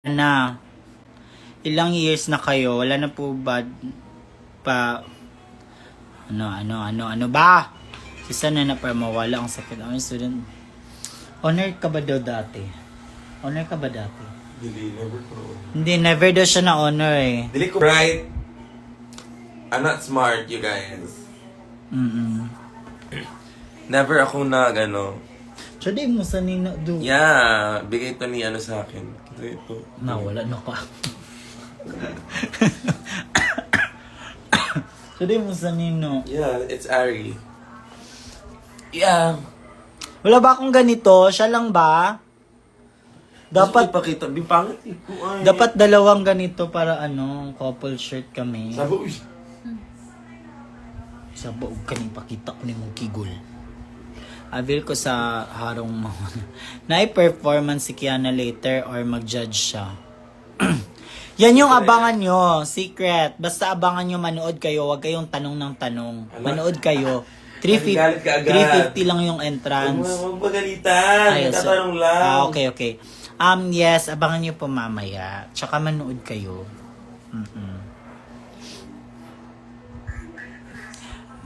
Na ilang years na kayo, wala na po ba pa ano ba? Isa na para mawala ang sakit. Ang student. Honor ka ba daw dati? Honor ka ba dati? Dili, never ko. Hindi, never daw siya na honor eh. Dili ko bright. I'm not smart, you guys. Never ako So di mo sa nino do. Yeah, bigay to ni sa akin. Ito. Nawala na ka. So di mo sa nino. Yeah, it's Ari. Yeah. Wala ba akong ganito? Siya lang ba? Dapat Dapat pakita. Bipangit ko ay. dapat dalawang ganito para couple shirt kami. Sabo, uy. Sa buog kaning pakita ko ni mong kigol. Avail ko sa harong mga na-performance si Kiana later or mag-judge siya. Yan yung abangan nyo. Secret. Basta abangan nyo, manood kayo. Huwag kayong tanong ng tanong. Manood kayo. Galit ka agad. 350 lang yung entrance. Huwag magalitan. Ay, so- Tatanong lang. Okay. Yes, abangan nyo po mamaya. Tsaka manood kayo.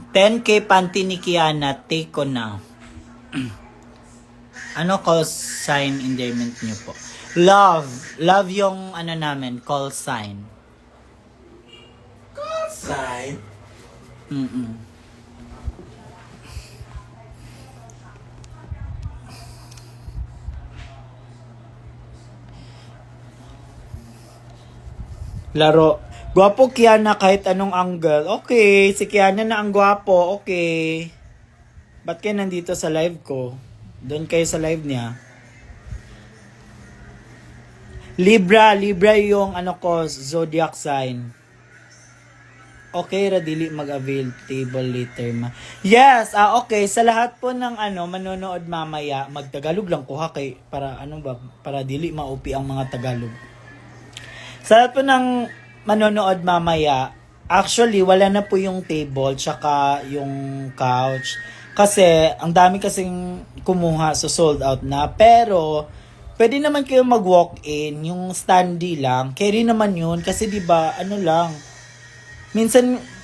10K panty ni Kiana, take ko na. Ano call sign endearment niyo po? Love. Love yung namin, call sign. Sign. Laro. Gwapo Kiana kahit anong angle. Okay, si Kiana na ang gwapo. Okay. Ba't kayo nandito sa live ko? Doon kayo sa live niya. Libra yung zodiac sign. Okay, radili mag-avail table later ma. Yes, okay. Sa lahat po ng manonood mamaya, magtagalog lang ko kay para para dili maupi ang mga Tagalog. Sa lahat po ng manonood mamaya, actually wala na po yung table tsaka yung couch. Kasi ang dami kasing kumuha so sold out na. Pero pwede naman kayo mag-walk-in, yung standee lang. Carry naman yun kasi 'di ba lang.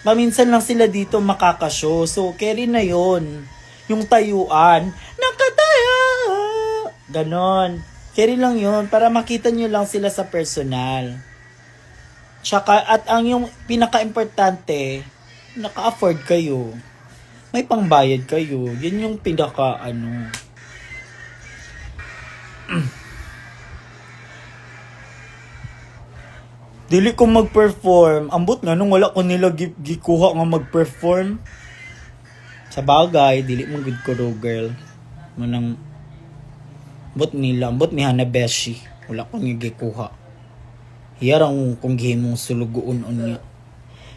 Paminsan lang sila dito makakashow. So carry na yun. Yung tayuan, nakataya. Ganon. Carry lang yun para makita nyo lang sila sa personal. Tsaka, at ang yung pinaka-importante, naka-afford kayo. May pangbayad kayo. Yan yung pinaka Dili ko mag-perform. Ambot nga nung wala ko nila gikuha nga mag-perform. Sa bagay, dili mo good ko do, girl. Manang ambot ni Hanabeshi. Wala ko nga gikuha. Hiyarang kung gihimong sulugoon niya.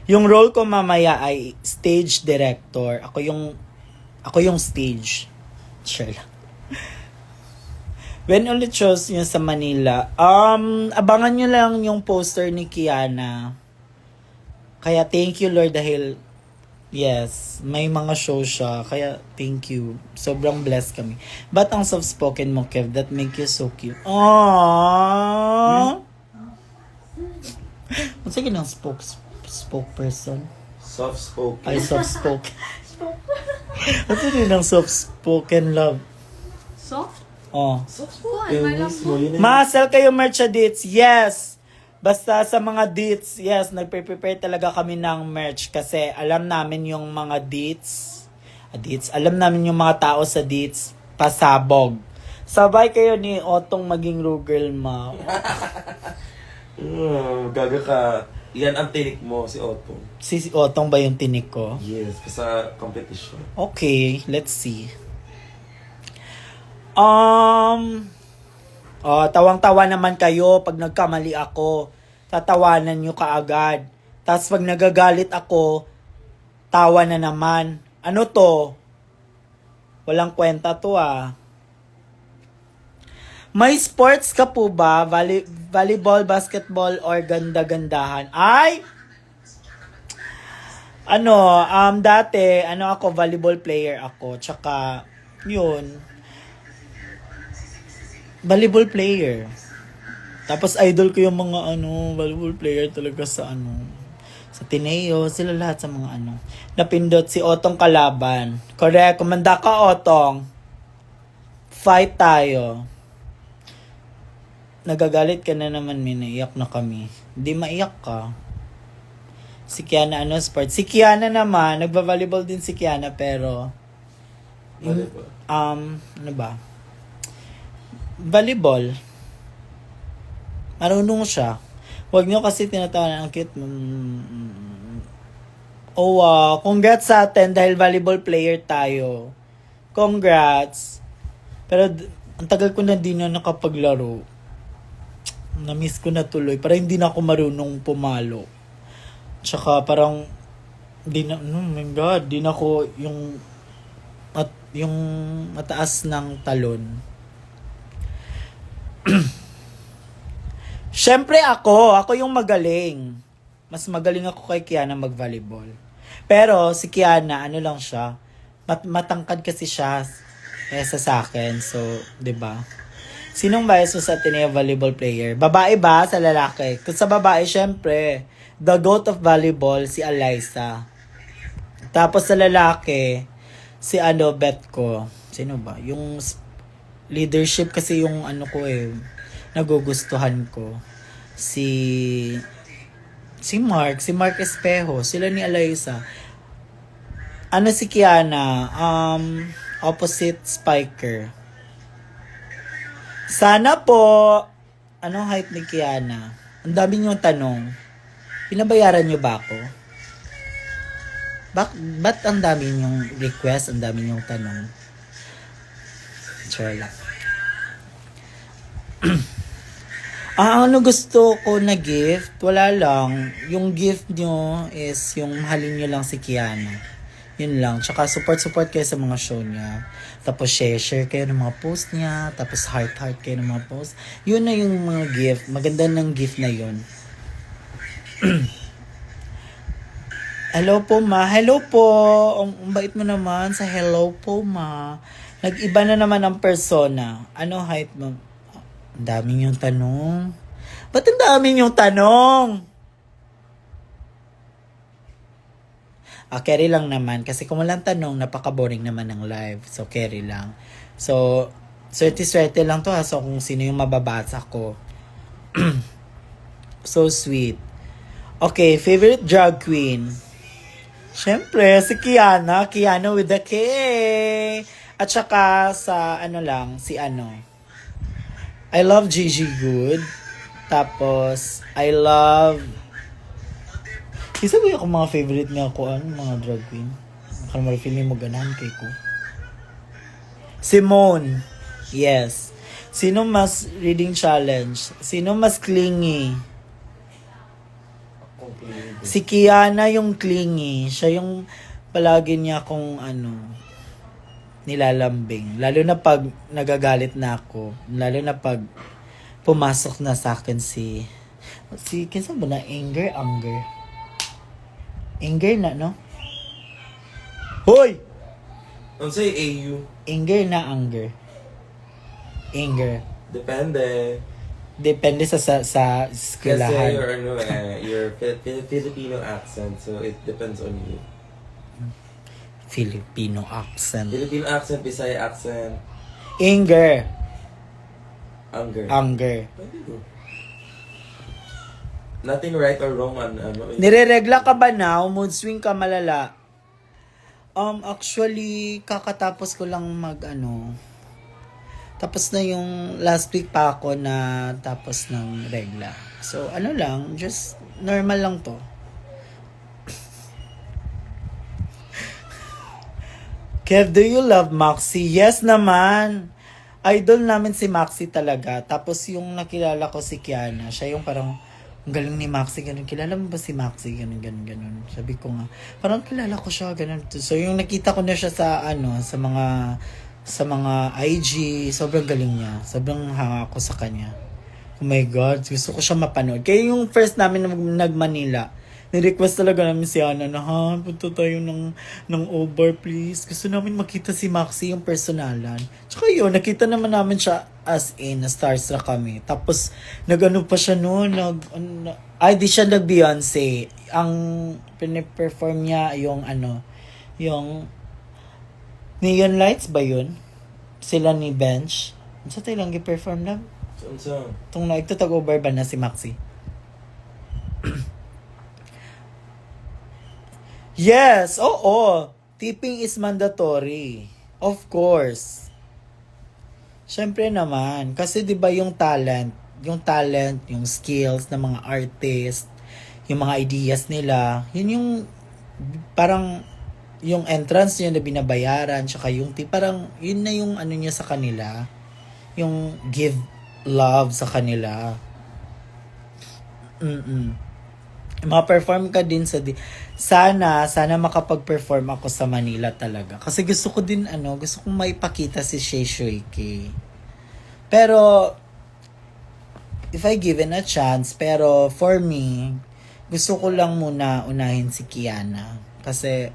Yung role ko mamaya ay stage director. Ako yung stage. Sure lang. When ulit shows niya sa Manila, abangan nyo lang yung poster ni Kiana. Kaya thank you Lord dahil, yes, may mga show siya. Kaya thank you. Sobrang blessed kami. Ba't ang soft-spoken mo, Kev? That make you so cute. Aww! Sige ng spokesperson. Soft-spoken. Ay, soft-spoken. Ano rin ang soft-spoken love? Soft? Oh. Soft-spoken. Ma-sell kayo merch-a-dits? Yes! Basta sa mga deets, yes, nagpe-prepare talaga kami ng merch kasi alam namin yung mga deets, alam namin yung mga tao sa deets, pasabog. Sabay kayo ni Otong maging Rugirl ma. Gaga ka. Yan ang tinik mo, si Otto. Si Otong ba yung tinik ko? Yes, sa competition. Okay, let's see. Tawang-tawa naman kayo pag nagkamali ako. Tatawanan nyo kaagad. Tapos pag nagagalit ako, tawa na naman. Ano to? Walang kwenta to May sports ka po ba? Volleyball, basketball, or ganda-gandahan? Ay! Dati, ako, volleyball player ako. Tsaka, yun. Volleyball player. Tapos idol ko yung mga volleyball player talaga sa sa Tineo, sila lahat sa mga Napindot si Otong Kalaban. Correct, kumanda ka Otong. Fight tayo. Nagagalit ka na naman, minaiyak na kami. Hindi maiyak ka. Si Kiana sport? Si Kiana naman, nagba-volleyball din si Kiana pero Volleyball. ano ba? Volleyball. Marunong siya. Huwag niyo kasi tinatawanan ang cute. Oh, wow. Congrats sa atin dahil volleyball player tayo. Congrats. Pero ang tagal ko na din na nakapaglaro. Na-miss ko na tuloy. Parang hindi na ako marunong pumalo. Tsaka parang oh my God, di na ako yung mataas ng talon. Syempre ako yung magaling. Mas magaling ako kay Kiana mag-volleyball. Pero si Kiana, lang siya, matangkad kasi siya kaysa sa akin. So, 'di ba? Sinong bias mo sa Ateneo volleyball player? Babae ba sa lalaki? Kung sa babae, syempre, the GOAT of volleyball, si Alyssa. Tapos sa lalaki, si Beth ko. Sino ba? Yung leadership kasi yung ko nagugustuhan ko. Si Mark Espejo, sila ni Alyssa. Si Kiana, opposite spiker. Sana po, anong height ni Kiana? Ang dami niyong tanong. Pinabayaran niyo ba ako? Ba't ang dami niyong request, ang dami niyong tanong? Sure lang. Ano gusto ko na gift? Wala lang. Yung gift nyo is yung mahalin nyo lang si Kiana. Yun lang. Tsaka support kayo sa mga show niya. Tapos share kayo ng mga post niya. Tapos heart kayo ng mga post. Yun na yung mga gift. Maganda ng gift na yun. Hello po ma. Hello po. Ang bait mo naman sa hello po ma. Nag-iba na naman ang persona. Ano height mo? Ang dami niyong tanong. Ba't ang dami niyong tanong? Carry lang naman. Kasi kung walang tanong, napaka-boring naman ng live. So, carry lang. So, swerte lang to ha. So, kung sino yung mababasa ko. So sweet. Okay, favorite drag queen. Siyempre, si Kiana. Kiana with the K. At saka sa I love Gigi Good. Tapos, I love... Isa ba yung mga favorite niya ako, mga drag queen? Kalmar, feeling mo ganahan kay ko. Simone. Yes. Sino mas reading challenge? Sino mas clingy? Si Kiana yung clingy. Siya yung palagi niya kung nilalambing. Lalo na pag nagagalit na ako. Lalo na pag pumasok na sa akin si kinsa ba na? Anger na, no? Hoy! Ano say AU? Anger. Depende sa Kasi eskwelahan. your Filipino accent, so it depends on you. Filipino accent. Filipino accent, Bisaya accent, Anger. Pwede mo. Nothing right or wrong on Nireregla ka ba now? Mood swing ka malala? Actually, kakatapos ko lang tapos na yung last week pa ako na tapos ng regla. So, lang, just normal lang to. Kev, do you love Maxi? Yes naman. Idol namin si Maxi talaga. Tapos yung nakilala ko si Kiana, siya yung parang, ang galing ni Maxi, ganun. Kilala mo ba si Maxi? Ganun. Sabi ko nga, parang kilala ko siya, ganun. So yung nakita ko na siya sa mga IG, sobrang galing niya. Sobrang hanga ako sa kanya. Oh my God, gusto ko siya mapanood. Kaya yung first namin nag-Manila, ni-request talaga namin si Ana na, punta tayo ng over, please. Gusto namin makita si Maxi yung personalan. Tsaka yun, nakita naman namin siya As in, na-starstruck kami. Tapos, nag-ano pa siya noon, ay, di siya nag-Beyonce. Ang piniperform niya, yung yung Neon Lights ba yun? Sila ni Bench. Sa tayo lang i-perform na. So, Itong na, ito tag-over ba na si Maxi? Yes, oo. Tipping is mandatory. Of course. Syempre naman, kasi 'di ba yung talent, yung skills ng mga artist, yung mga ideas nila, yun yung parang yung entrance niya na binabayaran, tsaka yung parang yun na yung ano niya sa kanila, yung give love sa kanila. Ma-perform ka din sana makapag-perform ako sa Manila talaga. Kasi gusto ko din gusto kong maipakita si Shay Shuike. Pero if I given a chance, pero for me, gusto ko lang muna unahin si Kiana kasi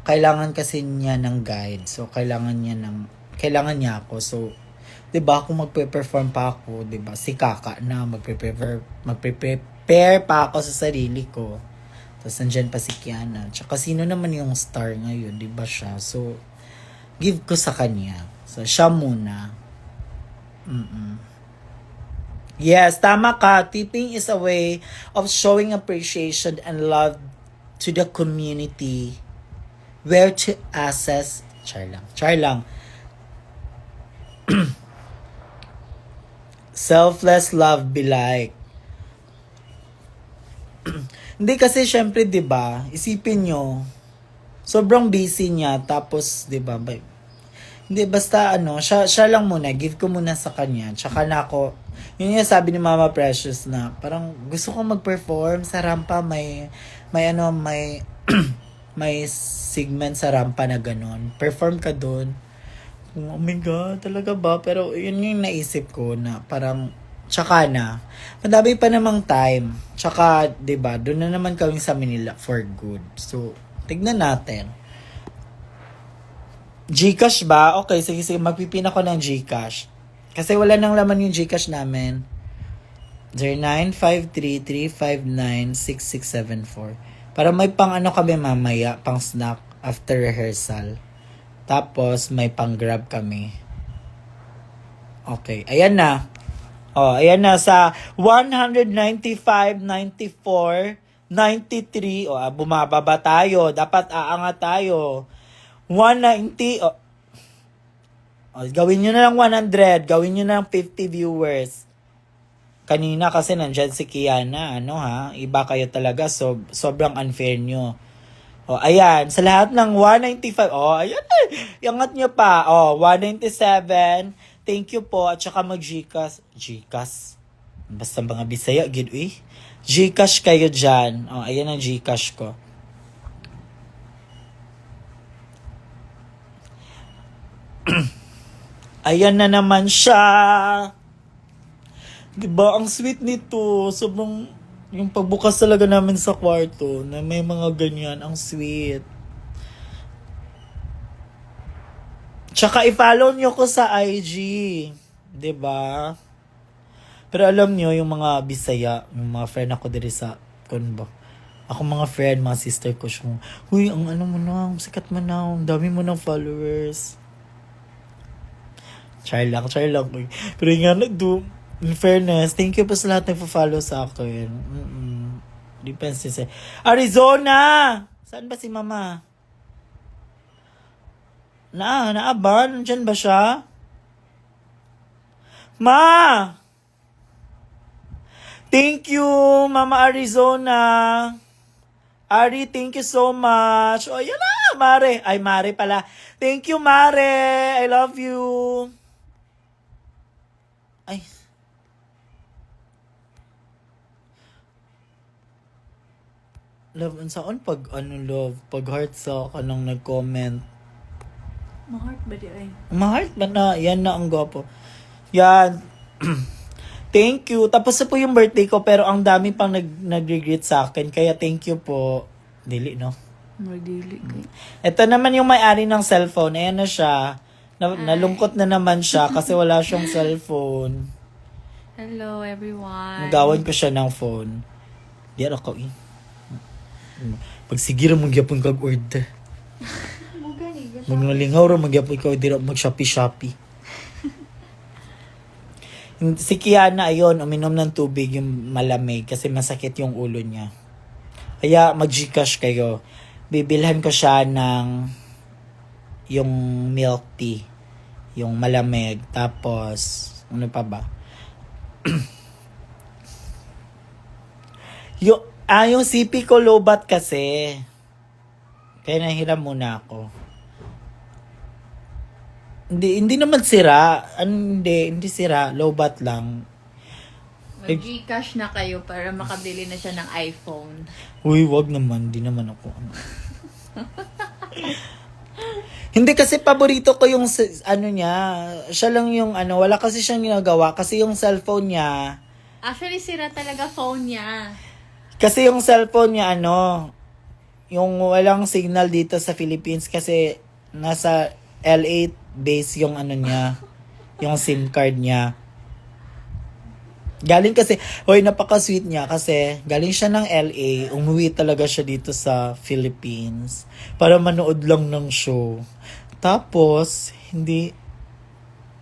kailangan kasi niya ng guide. So kailangan niya ako. So 'di ba kung magpe-perform pa ako, 'di ba? Si Kaka na magpe-prepare pa ako sa sarili ko. Tapos nandyan pa si Kiana. Tsaka sino naman yung star ngayon, 'di ba siya? So give ko sa kanya. So siya muna. Yes, tama ka. Tipping is a way of showing appreciation and love to the community. Where to access char lang. Selfless love be like. Hindi kasi syempre 'di ba? Isipin nyo, sobrang busy niya tapos 'di ba? Hindi basta siya lang muna, give ko muna sa kanya. Tsaka na ako, yun yung sabi ni Mama Precious na parang gusto ko mag-perform sa rampa, may may segment sa rampa na ganun. Perform ka doon. Oh my God, talaga ba? Pero yun yung naisip ko na parang, tsaka na. Madami pa namang time. Tsaka, 'di ba doon na naman kami sa Manila for good. So, tignan natin. Gcash ba? Okay, sige, magpipin ako ng Gcash. Kasi wala nang laman yung Gcash namin. 0953-359-6674. Para may pang kami mamaya, pang snack after rehearsal. Tapos may pang grab kami. Okay, ayan na. Ayan na sa 195, 94, 93. Bumababa tayo. Dapat aangat tayo. 190. Gawin nyo na lang 100. Gawin nyo na lang 50 viewers. Kanina kasi nandyan si Kiana. Iba kayo talaga. Sobrang unfair nyo. Ayan. Sa lahat ng 195. Ayan. Iangat nyo pa. 197. Thank you po. At saka mag-Gcash. Gcash? Basta mga Bisaya. Gcash kayo dyan. Ayan ang Gcash ko. Ayan na naman siya. Diba? Ang sweet nito. Sobrang, yung pagbukas talaga namin sa kwarto na may mga ganyan. Ang sweet. Tsaka i-follow nyo ko sa IG. Diba? Pero alam nyo, yung mga Bisaya, yung mga friend ako diri sa Kunba. Ako mga friend, mga sister ko siya. Uy, ang mo na, sikat mo na. Ang dami mo ng followers. Char lang. Pero nga in fairness, thank you po sa lahat nagpa-follow sa akin. Depends sa Arizona! Saan ba si Mama? Ba? Nandyan ba siya? Ma! Thank you, Mama Arizona. Ari, thank you so much. Yan na, Mare. Ay, Mare pala. Thank you, Mare. I love you. Ay. Love, saan pag love? Pag heart sa kanang nag-comment. Ma-heart ba di ay? Ma-heart ba na? Yan na ang gwapo. Yan. Thank you. Tapos na po yung birthday ko pero ang dami pang nag-regret sa akin. Kaya thank you po. Dili, no? Madili kay. Ito naman yung may-ari ng cellphone. Ayan na siya. Nalungkot na naman siya kasi wala siyang cellphone. Hello, everyone. Nagawan ko siya ng phone. Di ako eh. Pagsigira mong gyapon kag order. Magnalingaw ra magyapon ka order mag-Shopee. Si Kiana ayun, uminom ng tubig yung malamig kasi masakit yung ulo niya. Kaya mag-Gcash kayo. Bibilhan ko siya ng yung milk tea. Yung malamig. Tapos, ano pa ba? Yung CP ko lobat kasi. Kaya nahiram muna ako. Hindi naman sira. Hindi sira. Lobat lang. Mag-Gcash na kayo para makabili na siya ng iPhone. Uy, wag naman. Di naman ako. Hindi kasi paborito ko yung ano niya. Siya lang yung ano. Wala kasi siyang ginagawa. Kasi yung cellphone niya. Actually, sira talaga phone niya. Kasi yung cellphone niya ano. Yung walang signal dito sa Philippines. Kasi nasa LA base yung ano niya. Yung SIM card niya. Galing kasi, hoy, napaka-sweet niya kasi galing siya ng LA, umuwi talaga siya dito sa Philippines para manood lang ng show. Tapos, hindi,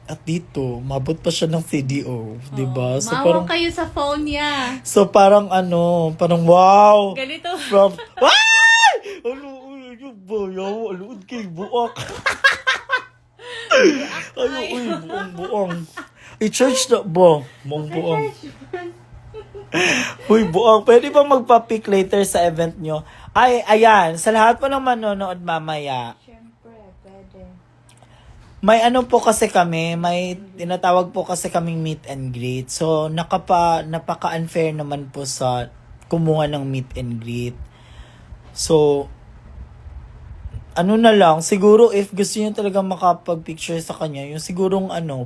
at dito, mabot pa siya ng CDO, di ba? So, Maawa kayo sa phone niya. so, parang ano, parang wow! Ganito. From, ay! Ano, yung bayaw, aluod kay buak. Ay, buong. I-charge na ba? Mong buong. Uy, buong. Pwede ba magpa-pick later sa event nyo? Ay, ayan. Sa lahat po ng manonood mamaya. Siyempre, pwede. May ano po kasi kami, may tinatawag po kasi kaming meet and greet. So, napaka-unfair naman po sa kumuha ng meet and greet. So, ano na lang, siguro if gusto niyo talaga makapag-picture sa kanya, yung sigurong ano,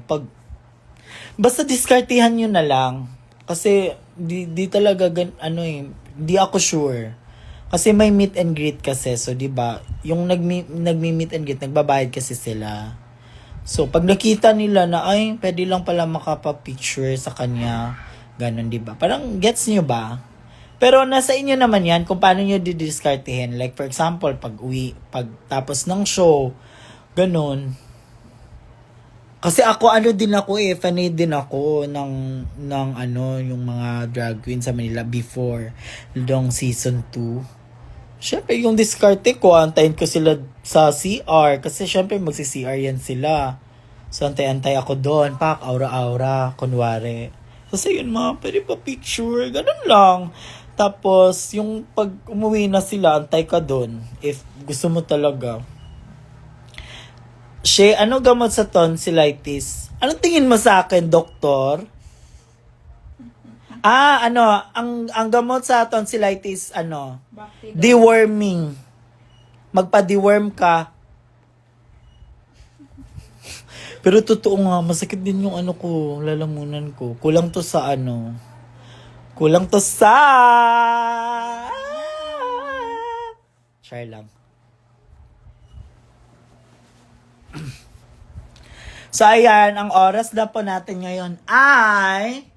basta diskartihan nyo na lang. Kasi, di talaga, di ako sure. Kasi may meet and greet kasi, so di ba yung nagmi-meet and greet, nagbabayad kasi sila. So, pag nakita nila na, ay, pwede lang pala makapag-picture sa kanya, ganun, di ba? Parang, gets nyo ba? Pero nasa inyo naman yan kung paano nyo didiskartihin. Like, for example, pag tapos ng show, ganun. Kasi ako, din ako fanay din ako ng yung mga drag queen sa Manila before long season 2. Syempre, yung diskarte ko, antayin ko sila sa CR. Kasi syempre, magsi-CR yan sila. So, antay-antay ako doon. Aura-aura, kunwari. Kasi yun pwede pa picture. Ganun lang. Tapos, yung pag umuwi na sila, antay ka doon. If gusto mo talaga. Ano gamot sa tonsillitis? Anong tingin mo sa akin, doktor? Ang gamot sa tonsillitis, deworming. Magpa-deworm ka. Pero totoo nga, masakit din yung lalamunan ko. Kulang to sa Try lang. So, ayan, ang oras na po natin ngayon ay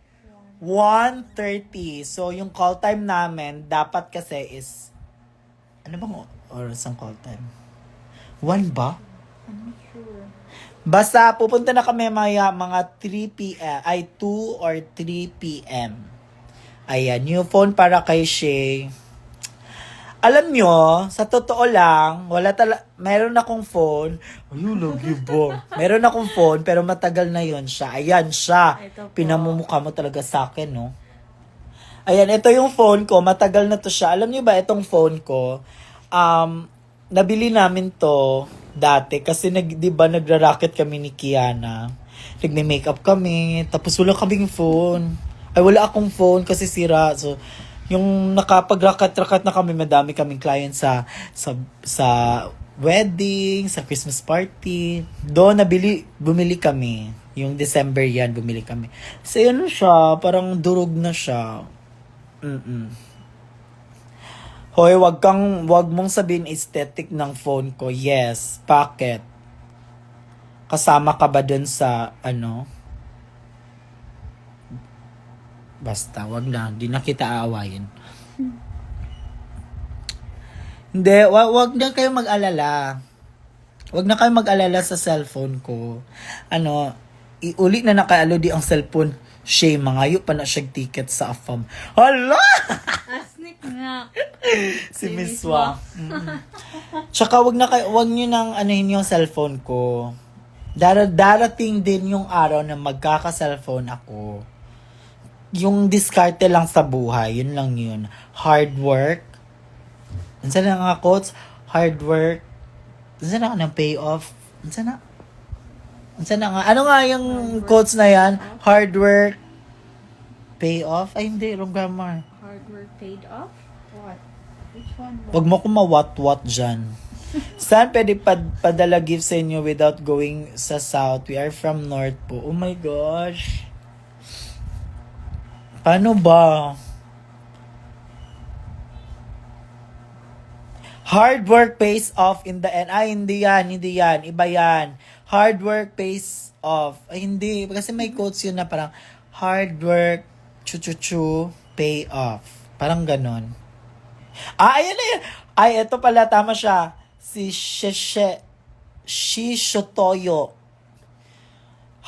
1:30. So, yung call time namin, dapat kasi is, ano bang oras ang call time? 1 ba? I'm not sure. Basta, pupunta na kami mga 3 p.m. Ay, 2 or 3 p.m. Ayan, new phone para kay Shay. Alam nyo, sa totoo lang, meron akong phone. Ayun, lagi ba? Meron akong phone, pero matagal na yon siya. Ayan siya. Ito po. Pinamumukha mo talaga sa akin, no? Ayan, ito yung phone ko. Matagal na to siya. Alam nyo ba, itong phone ko, nabili namin to dati. Kasi, di ba, nagra-racket kami ni Kiana. Nagme-makeup kami. Tapos, wala kaming phone. Ay, wala akong phone kasi sira. So, yung nakapag-rakat-rakat na kami, madami kaming client sa wedding, sa Christmas party. Doon, bumili kami. Yung December yan, bumili kami. So, ano siya, parang durog na siya. Hoy, wag mong sabihin aesthetic ng phone ko. Yes, pocket. Kasama ka ba dun sa, ano? Basta, wag na. Di na kita aawayin. Hindi, wag na kayo mag-alala. Wag na kayo mag-alala sa cellphone ko. Ano, iuli na nakaalo di ang cellphone. Shay, mangayo pa na siya ticket sa AFAM. Hala! Asnik nga. Si Miss Wang. Tsaka wag nyo nang anuhin yung cellphone ko. Darating din yung araw na magkaka-cellphone ako. Yung diskarte lang sa buhay, yun lang yun. Hard work. Ansa na nga quotes? Hard work. Ansa na ng payoff? Ansa na nga? Ano nga yung quotes na yan? Hard work. Payoff? Ay hindi, wrong grammar. Hard work paid off? What? Which one? Wag mo ko mawat-wat dyan. Saan pwede padala gift sa inyo without going sa south? We are from north po. Oh my gosh. Paano ba? Hard work pays off in the end. Ay, hindi yan. Iba yan. Hard work pays off. Ay, hindi. Kasi may quotes yun na parang, hard work, chu-chu-chu, pay off. Parang ganon. Ayan na yan. Ay, eto pala. Tama siya. Si Shishotoyo.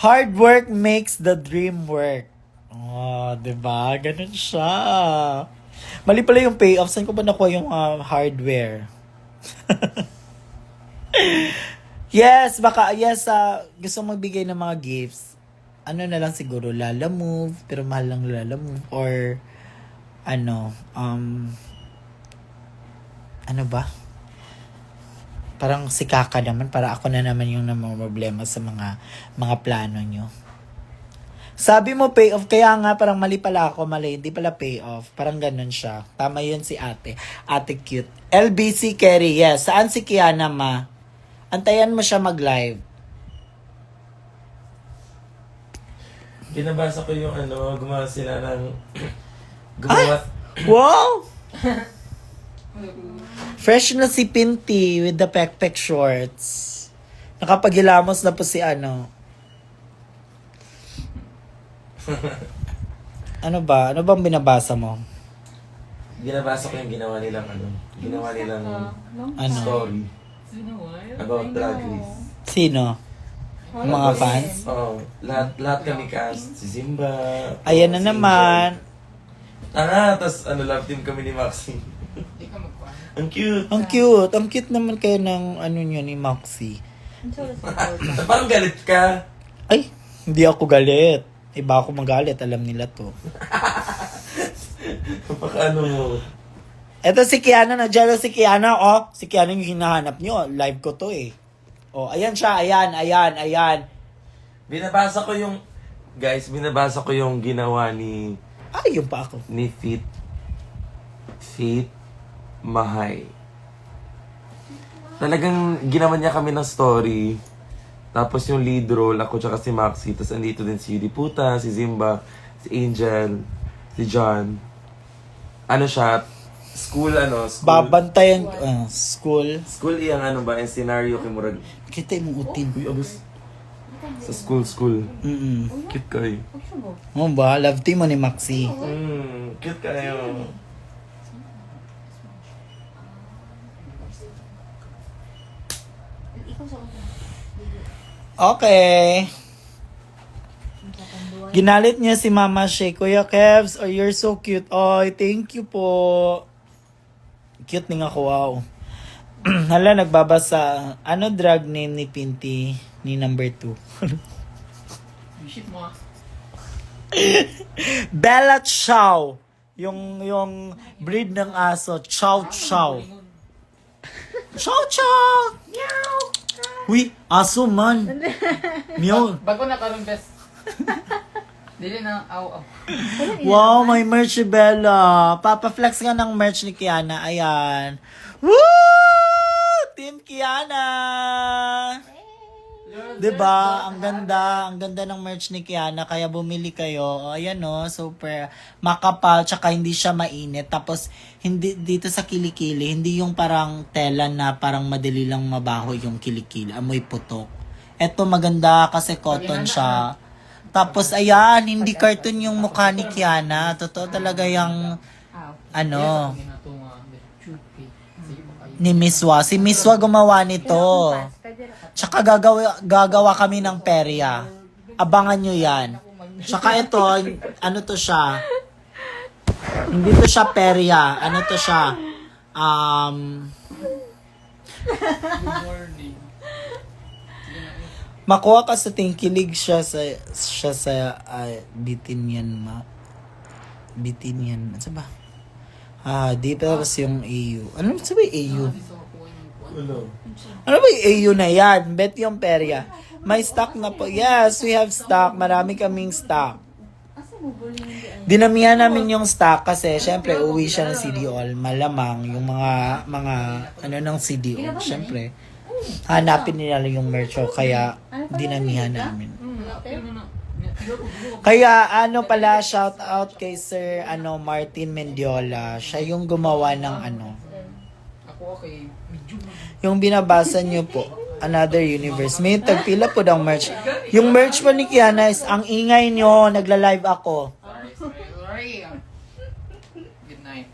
Hard work makes the dream work. Oh, diba? Ganun siya. Mali pala yung payoff. Saan ko ba nakuha yung hardware? Yes, gusto magbigay ng mga gifts. Ano na lang siguro, Lala Move, pero mahal lang Lala Move. Or, ano ba? Parang si Kaka naman, para ako na naman yung problema sa mga plano nyo. Sabi mo pay off, kaya nga parang mali pala ako, hindi pala pay off. Parang ganun siya. Tama yun si ate. Ate cute. LBC Kerry, yes. Saan si Kiana, ma? Antayan mo siya mag-live. Binabasa ko yung gumawa sila ng... Wow! Fresh na si Pinty with the pek-pek shorts. Nakapagilamos na po si Ano ba? Ano bang binabasa mo? Binabasa ko yung ginawa nilang Ano? story about drag race. Sino? Mga fans? Oo. Lahat kami cast. Si Zimba. Ayan na si naman. Angel. Tas love team kami ni Maxine. Ang cute. Ang cute. Ang cute naman kayo ng nyo ni Moxie. Parang galit ka. Ay, hindi ako galit. Iba ako magalit. Alam nila to. Baka mo. Eto si Kiana. Nandiyan si Kiana. Oh, si Kiana yung hinahanap nyo. Live ko to eh. Oh, ayan siya. Ayan. Binabasa ko yung ginawa ni Ay, yung pa ako. ni Fit Mahay. Talagang ginawa niya kami ng story. Tapos yung lead role, ako tsaka si Maxi. Tapos andito din si Puta, si Zimba, si Angel, si John. School. Babantayan, school. School iyang yung scenario kay Murag. Kita yung utin. Uy, abos. Sa school. Cute kayo. Oh ba? Love team mo ni Maxi. Cute kayo. Okay. Ginalit niya si Mama Shay. Kuya Kevs, oh, you're so cute. Oy, thank you po. Cute ni nga ko, wow. Hala, nagbabasa. Ano drag name ni Pinty? Ni number 2. Shit mo. Bella Chow. Yung breed ng aso. Chow. Chow. Meow. Uy, aso man. Meow. Bago na karong best. Dili na aw. Wow, may merch si Bella. Papa-flex nga ng merch ni Kiana. Ayan. Woo! Team Kiana! Diba? Ang ganda ng merch ni Kiana. Kaya bumili kayo. O, ayan o. Super makapal. Tsaka hindi siya mainit. Tapos, hindi dito sa kilikili, hindi yung parang tela na parang madali lang mabaho yung kilikili. Amoy putok. Eto maganda kasi cotton siya. Tapos ayan, hindi cartoon yung mukha ni Kiana. Totoo talaga yung ano ni Miswa. Si Miswa gumawa nito. Tsaka gagawa kami ng perya. Abangan nyo yan. Tsaka ito, ano to siya? Hindi to siya perya. Ano to siya? Makuha ka sa tingkilig siya sa bitin yan bitin yan. Ano ba? Di pa kasi yung AU. Ano ba yung AU? Ano ba yung AU na yan? Bet yung perya. May stock na po. Yes, we have stock. Marami kaming stock. Dinamihan namin yung stock kasi syempre uwi siya ng CDO. Malamang yung mga ano ng CDO. Syempre, hanapin nila yung merch kaya dinamihan namin. Kaya ano pala, shout out kay Sir Martin Mendiola. Siya yung gumawa ng yung binabasa niyo po, Another Universe. May tagpila po ng merch. Yung merch po ni Kiana is ang ingay niyo, nagla-live ako. Sorry. Good night.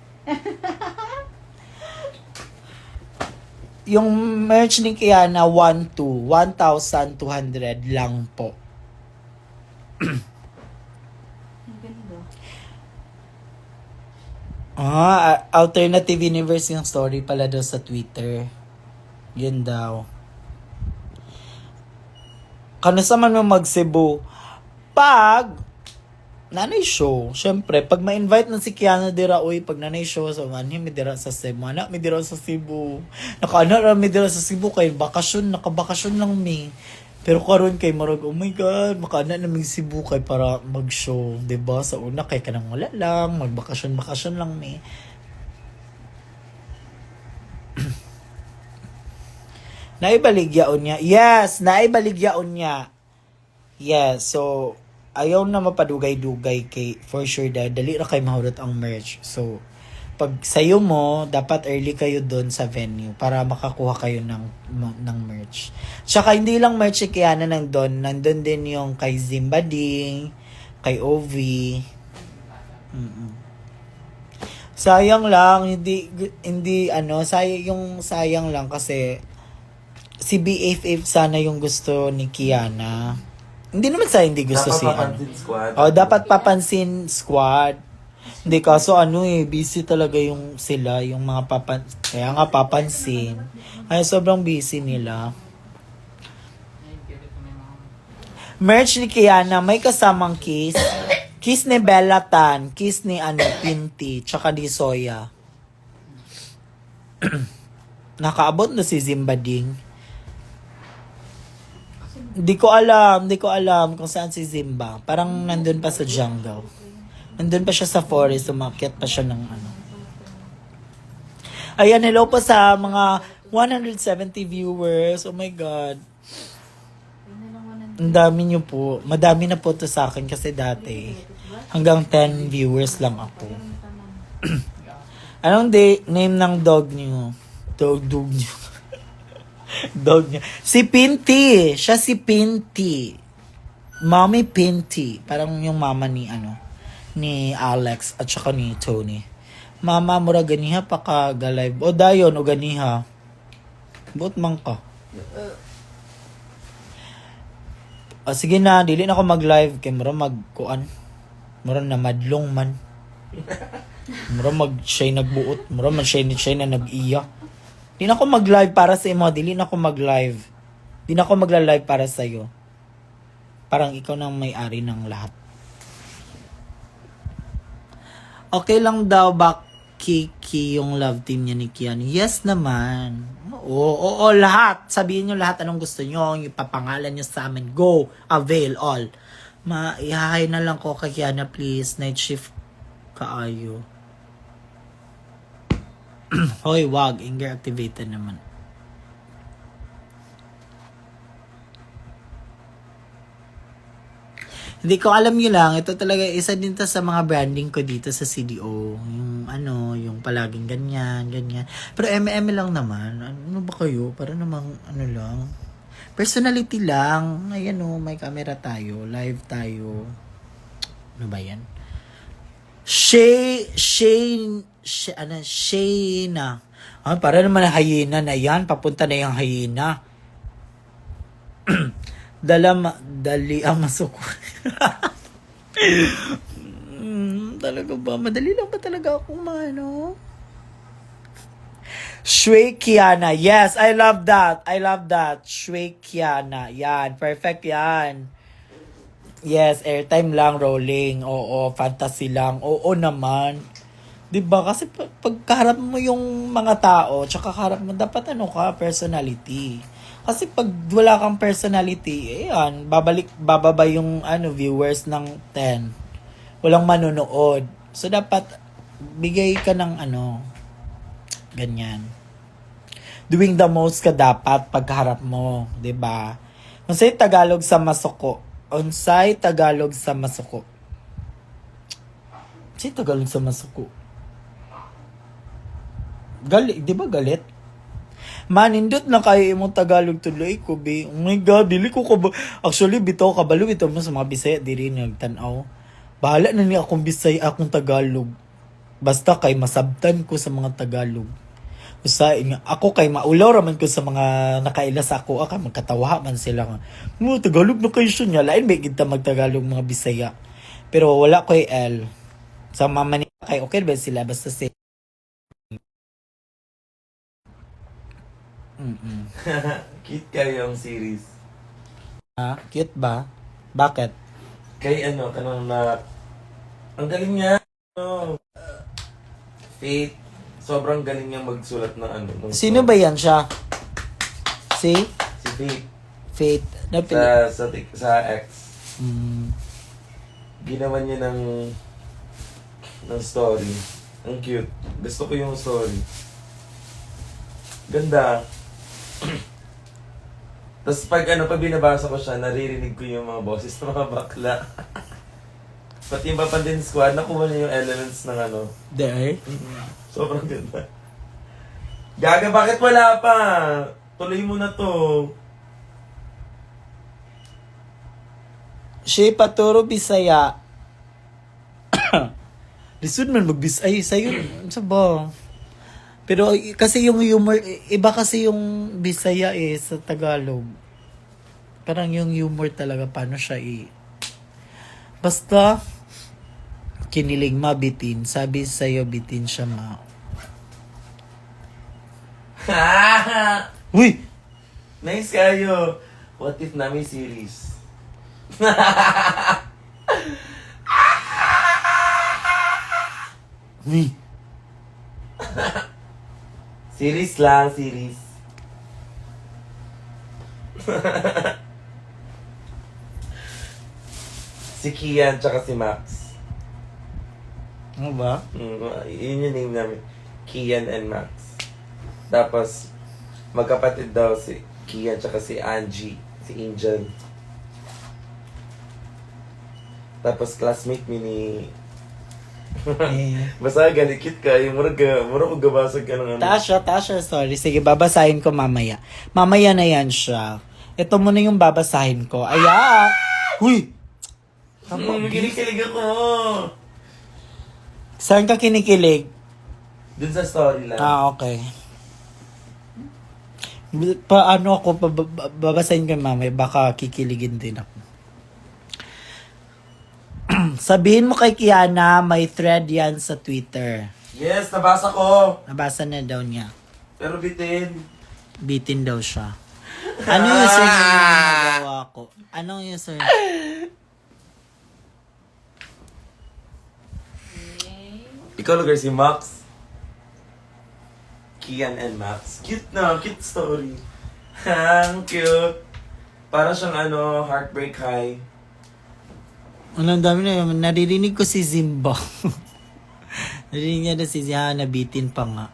Yung merch ni Kiana 1,200 lang po. Alternative Universe yung story pala daw sa Twitter. Yun daw. Kano sa man mo mag-Cebu? Pag nanay show, syempre, pag ma-invite na si Kiana dira, pag nanay show, so mi dira sa Cebu, anak mi dira sa Cebu. Naka-anak mi dira sa Cebu kay bakasyon, naka-bakasyon lang mi. Pero karon kay marag, oh my God, makaana na may Cebu kay para mag-show, 'di ba? Sa una kay kanang wala lang, magbakasyon lang mi. Naibaligyaon niya. Yes, naibaligyaon niya. Yes, so ayaw na mapadugay-dugay kay for sure dali ra kay mahurot ang merch. So pag sayo mo, dapat early kayo doon sa venue para makakuha kayo ng merch. Tsaka hindi lang merch si Kiana nandun din yung kay Zimbading, kay Ovi. Sayang lang, sayang lang kasi si BFF sana yung gusto ni Kiana. Hindi naman sa hindi gusto Dapat si papansin squad. dapat papansin squad. Hindi kaso busy talaga yung sila, yung mga kaya nga papansin. Ay sobrang busy nila. Merch ni Kiana may kasamang kiss. Kiss ni Bella Tan, kiss ni Pinti, tsaka ni Soya. Nakaabot na si Zimbading. Hindi ko alam kung saan si Zimba. Parang nandun pa sa jungle. Nandun pa siya sa forest, umakyat pa siya ng Ayan, hello po sa mga 170 viewers. Oh my God. Ang dami niyo po. Madami na po to sa akin kasi dati hanggang 10 viewers lang ako. Anong name ng dog niyo? Dog niyo. Dog niya. Si Pinti. Siya si Pinti. Mommy Pinti. Parang yung mama ni Alex at saka ni Tony. Mama, mura ganiha pa ka ga-live. O dayon, o ganiha. Buot man ka. Sige na, dili na ako mag-live. Kaya mura magkuan. Mura na madlong man. Mura mag-shay nagbuot. Mura man shay na nag-iya. Di na ako mag-live para sa imo. Dili na ako mag-live. Di na ako magla-live para sa'yo. Parang ikaw nang may-ari ng lahat. Okay lang daw ba Kiki yung love team niya ni Kian? Yes naman. Oo, lahat. Sabihin nyo lahat anong gusto nyo. Yung papangalan nyo sa amin. Go, avail all. Ihahay na lang ko kay Kiana please. Night shift kaayo. Hoy, wag. Anger activated naman. Hindi ko alam yun lang. Ito talaga, isa din to sa mga branding ko dito sa CDO. Yung yung palaging ganyan. Pero MM lang naman. Ano ba kayo? Para namang, lang. Personality lang. Ayan o, may camera tayo. Live tayo. Ano ba yan? Shayna. Ah, para naman na hyena na yan. Papunta na yung hyena. Dali ang masuko. Talaga ba? Madali lang ba talaga akong ano? Shui Kiana. Yes, I love that. I love that. Shui Kiana. Yan. Perfect yan. Yes, airtime lang, rolling. Oo, fantasy lang. Oo naman. 'Di ba? Kasi pagkaharap mo yung mga tao, tsaka kaharap mo, dapat ano ka, personality. Kasi pag wala kang personality, ayan, bababa yung viewers ng 10. Walang manonood. So, dapat bigay ka ng ganyan. Doing the most ka dapat pagkaharap mo, 'di ba? Unsay Tagalog sa masuko? Unsay Tagalog sa masuko? Unsay Tagalog sa masuko? Galit, 'di ba galit? Manindot na kayo imong Tagalog tuloy ko, be. Oh my God, dili ko actually bitaw kabalo bitaw mo sa mga Bisaya diri nagtan-aw. Bahala na ni akong Bisaya, akong Tagalog. Basta kay masabtan ko sa mga Tagalog. Ako kay maulaw raman ko sa mga nakaila sa ako, magkatawa man sila nga. Mo Tagalog na kayo siya niya. Lain may kita magtagalog mga Bisaya. Pero wala ko L. Sa mama ni kay okay ba sila basta si Cute kayo yung series. cute ba? Bakit? Kay kanang ang galing niya. Faith, sobrang galing niya magsulat ng ng Sino ba yan siya? Si Faith. Faith. Sa X. Ginawa niya ng story. Ang cute. Gusto ko yung story. Ganda. Tapos pag binabasa ko siya, naririnig ko yung mga boses ng mga bakla. Pati yung Papandin Squad, nakuha niya yung elements ng There. Sobrang ganda. Gaga, bakit wala pa? Tuloy mo na to. Siya paturo Bisaya. Lisod man magbisay sa'yo. Sa ba? Pero kasi yung humor, iba kasi yung Bisaya sa Tagalog. Parang yung humor talaga, paano siya basta, kinilig mabitin. Sabi sa'yo, bitin siya Uy! Nice kayo. What if namin series? Uy! Series lang, series. Si Kian tsaka si Max. Ano ba? Yun yung name namin. Kian and Max. Tapos, magkapatid daw si Kian tsaka si Angie. Si Angel. Tapos, classmate mi ni... Basta galikit ka. Yung murag ko gabasag ka ng Tasha, sorry. Sige, babasahin ko mamaya. Mamaya na yan siya. Ito muna yung babasahin ko. Aya! Uy! Kinikilig ako. Saan ka kinikilig? Dun sa story lang. Okay. Paano ako, babasahin ko mamaya, baka kikiligin din ako. Sabihin mo kay Kiana, may thread yan sa Twitter. Yes, nabasa ko. Nabasa na daw niya. Pero bitin. Bitin daw siya. Ano yung username na nagawa ko? Anong username? Ikaw lugar si Max. Kian and Max. Cute na, cute story. Ang cute. Parang siyang Heartbreak High. Anong dami na yun. Naririnig ko si Zimba. Naririnig niya na si Zimba, nabitin pa nga.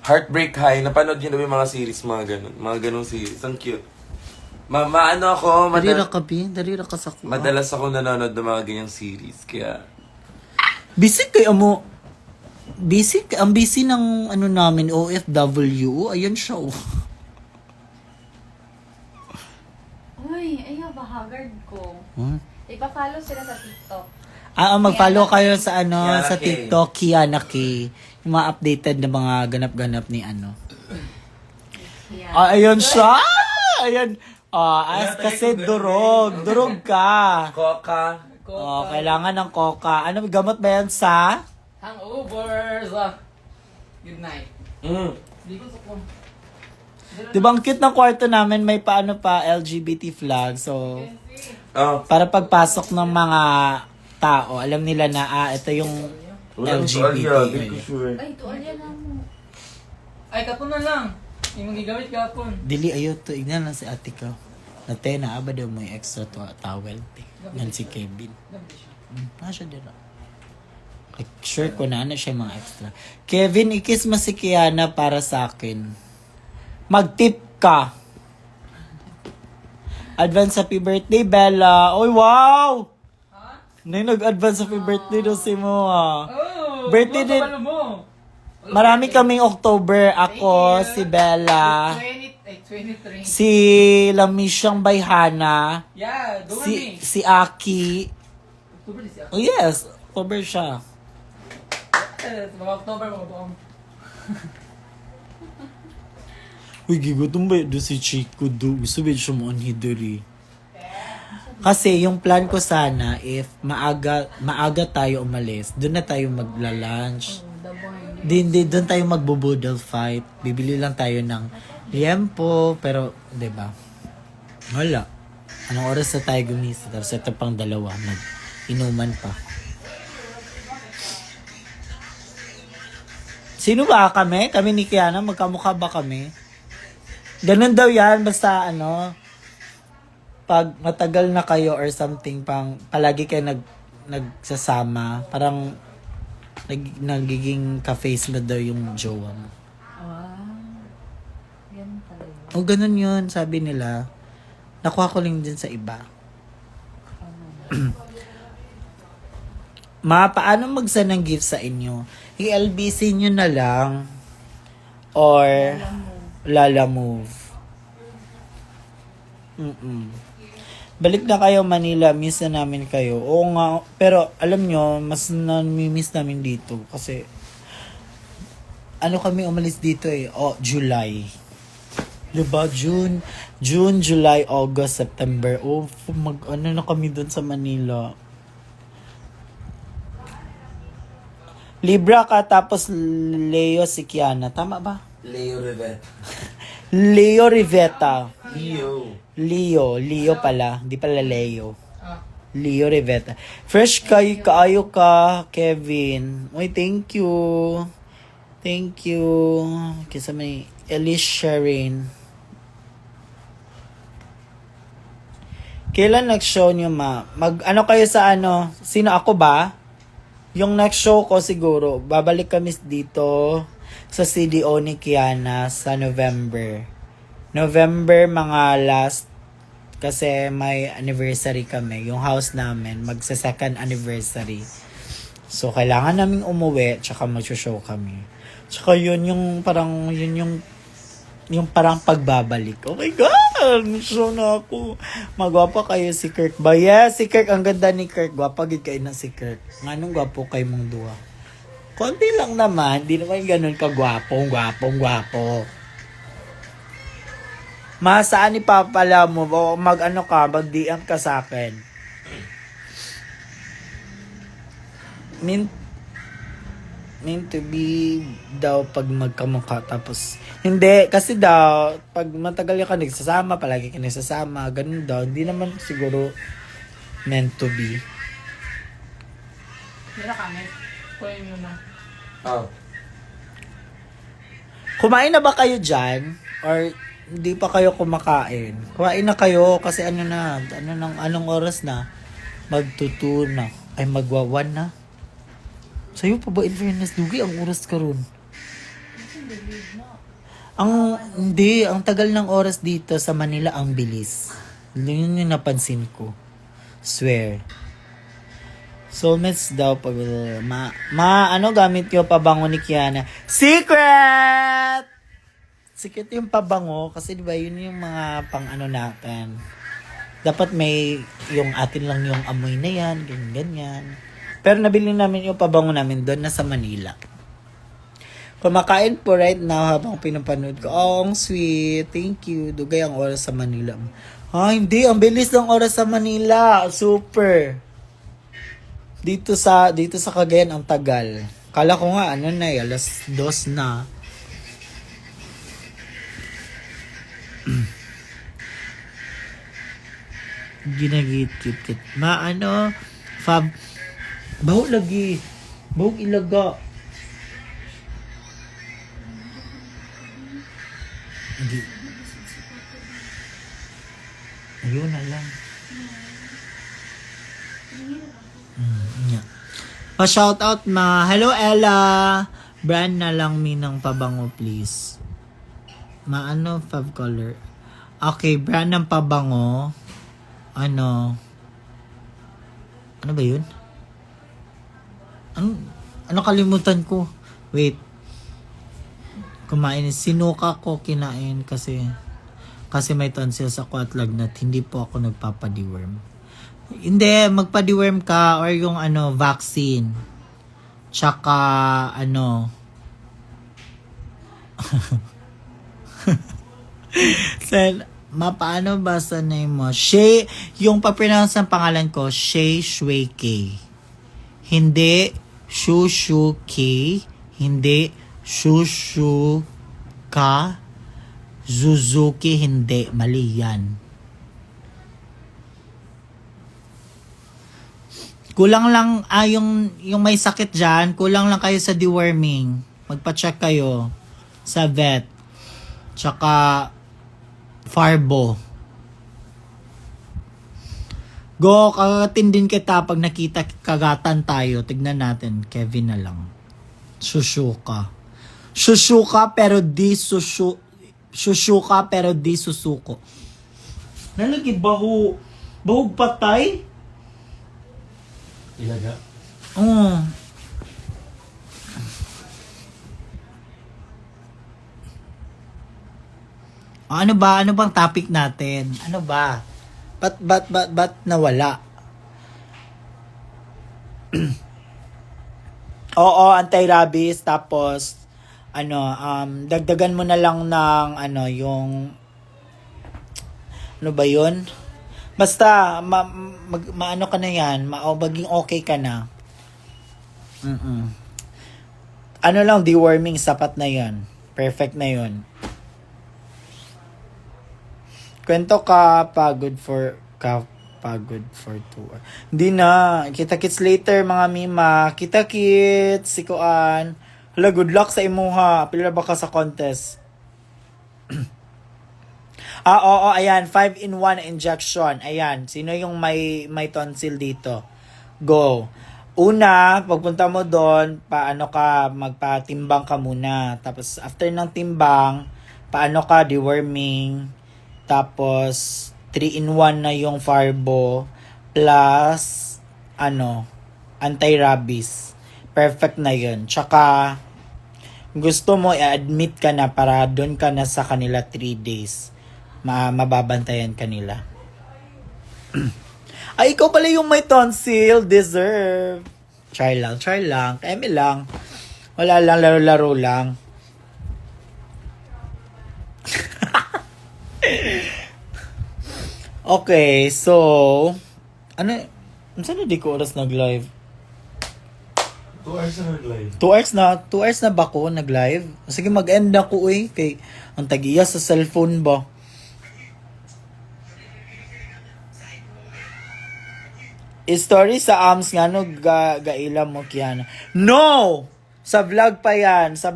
Heartbreak High. Napanood niyo na ba yung mga series, mga ganun. Mga ganung series. Ang cute. Maano ako, Darira ka, Pi. Darira ka sa kuha. madalas ako nanonood ng mga ganyang series. Kaya, Busy kayo mo. Ang busy ng namin, OFW. Ayan siya, oh. Haggard ko. Hmm? Ipa-follow sila sa TikTok. Mag-follow kayo sa Kiana sa K. TikTok, Kiana K. Yung mga updated na mga ganap-ganap ni Yan. Ayun siya! Ayan. Kasi durog. Durog ka. Coca. Kailangan ng coca. Ano, gamot ba yan sa? Hangovers. Good night. Di ko suko. Diba ang cute ng kwarto namin, may paano pa LGBT flag. So, para pagpasok ng mga tao, alam nila na, ito yung LGBT. Hindi ko sure. Ay, tuwalya na mo. Ay, kapon na lang. Yung magigamit kapon. Dili, ayaw to. Ignan lang si ate ko. Natena, aba daw mo yung extra towel. Yan si Kevin. Siya din. Sure ko na siya yung mga extra. Kevin, ikis mo si Kiana para sa akin. Mag-tip ka. Advance happy birthday, Bella. Oy, wow! Nag-advance happy birthday daw si mo, Birthday din. Mo. Marami kaming October. Ako, si Bella. 23. Si Lamisyang Bayhana. Yeah, go me. Si Aki. October this year. Oh yes, October siya. Mga October mga buong. Uy, gigutom ba do si Chico do? Gusto ba siya mo hidori? Kasi yung plan ko sana, if maaga tayo umalis, doon na tayo magla-lunch. Doon tayo magbo-boodle fight. Bibili lang tayo ng liempo, pero, di ba? Wala. Anong oras na tayo gumising? Tapos ito pang dalawa, nag-inuman pa. Sino ba kami? Kami ni Kiana, magkamukha ba kami? Ganun daw yan, basta pag matagal na kayo or something, palagi kayo nagsasama, parang nagiging ka-face mo daw yung jowa mo. Yan talaga. O ganun yun, sabi nila. Nakuha ko lang din sa iba. Ma, paano mag-send ng gift sa inyo? I-LBC nyo na lang or Lala Move. Balik na kayo Manila, miss na namin kayo. Oo nga, pero alam nyo, mas nami-miss namin dito kasi kami umalis dito July. Diba? June, July, August, September. Na kami dun sa Manila. Libra ka, tapos Leo si Kiana. Tama ba? Leo Rivette. Leo Rivetta. Leo. Leo pala. Hindi pala Leo. Leo Rivetta. Fresh kaayo ka, Kevin. Uy, thank you. Thank you. Kasi may Elise Sharin. Kailan next show nyo, ma? Kayo sa Sino ako ba? Yung next show ko siguro, babalik kami dito sa CDO ni Kiana sa November. November mga last, kasi may anniversary kami. Yung house namin, magsa-second anniversary. So, kailangan naming umuwi, tsaka mag-show kami. Tsaka yung parang pagbabalik. Oh my God! Show na ako. Magwapa kayo si Kirk ba? Yes, si Kirk. Ang ganda ni Kirk. Gwapa gid kayo na si Kirk. Nganong gwapo kayo mong duwa? Konti lang naman. Di naman ganun kagwapong, gwapo. Masaan ni Papala mo? O mag-DM ka sa akin. Meant to be daw pag magkamukha tapos hindi kasi daw pag matagal ka nagsasama palagi ka nagsasama ganun daw hindi naman siguro meant to be. Mira kami. Kuya nyo na. Kumain na ba kayo dyan? Or hindi pa kayo kumakain? Kumain na kayo kasi anong oras na? Magtutu na. Ay magwawan na. Sa'yo pa ba in fairness, Dugi, ang oras ka ron? Ang tagal ng oras dito sa Manila, ang bilis. Yun yung napansin ko. Swear. Soulmates daw pag gamit yung pabango ni Kiana? Secret! Secret yung pabango kasi diba yun yung mga pang natin. Dapat may yung atin lang yung amoy na yan, ganyan. Pero nabili namin yung pabango namin doon na sa Manila. Kumakain po right now habang pinapanood ko. Oh, ang sweet. Thank you. Dugay ang oras sa Manila. Hindi. Ang bilis ng oras sa Manila. Super. Dito sa Cagayan ang tagal. Kala ko nga, alas 2 na. Ginagit-kit. Fab. Baho lagi. Baho ilaga. Hindi. Ayun na lang. Yeah. Pa-shout out hello Ella. Brand na lang ng pabango please. Fab color. Okay, brand ng pabango. Ano ba yun? Ano kalimutan ko? Wait. Sinuka ko kinain kasi may tonsils ako at lagnat. Hindi po ako nagpapadiworm. Hindi, magpa-deworm ka or yung vaccine. Tsaka paano ba sa name mo? Shay, yung pa-pronounce ng pangalan ko, Shay Shui K. Hindi Shushu K. Hindi Shushu Ka. Suzuki, hindi. Mali yan. Kulang lang, yung may sakit dyan, kulang lang kayo sa deworming. Magpa-check kayo sa vet. Tsaka Farbo. Go, kagatin din kita pag nakita kagatan tayo. Tignan natin. Kevin na lang. Susuka. Susuka pero di susuko. Nalagi baho. Bahog patay? Ilaga? Oo. Ano bang topic natin? Ano ba? Ba't nawala? Oo, anti-rabies. Tapos, dagdagan mo na lang ng, yung, ano ba yun? Basta, maano ka na yan, maging okay ka na. Ano lang, deworming, sapat na yan. Perfect na yun. Kwento ka, pagod for 2 hours. Hindi na. Kita-kits later, mga mima. Kita-kits, sikuan. Hala, good luck sa imuha. Pila ba ka sa contest? Oo, ayan. 5-in-1 injection. Ayan. Sino yung may tonsil dito? Go. Una, pagpunta mo doon, magpatimbang ka muna. Tapos, after ng timbang, deworming. Tapos, 3-in-1 na yung Farbo plus, anti-rabies. Perfect na yun. Tsaka, gusto mo i-admit ka na para doon ka na sa kanila 3 days. Mababantayan kanila. Ay, ikaw pala yung may tonsil. Deserve. Try lang. Eme lang. Wala lang, laro-laro lang. Okay, so saan di ko oras nag-live? 2 hours na nag-live. 2 hours na ba ko nag-live? Sige, mag-end na ko kay ang tagiya sa cellphone ba? Story sa AMS nga gaila mo kiana. No! Sa vlog pa yan. Sa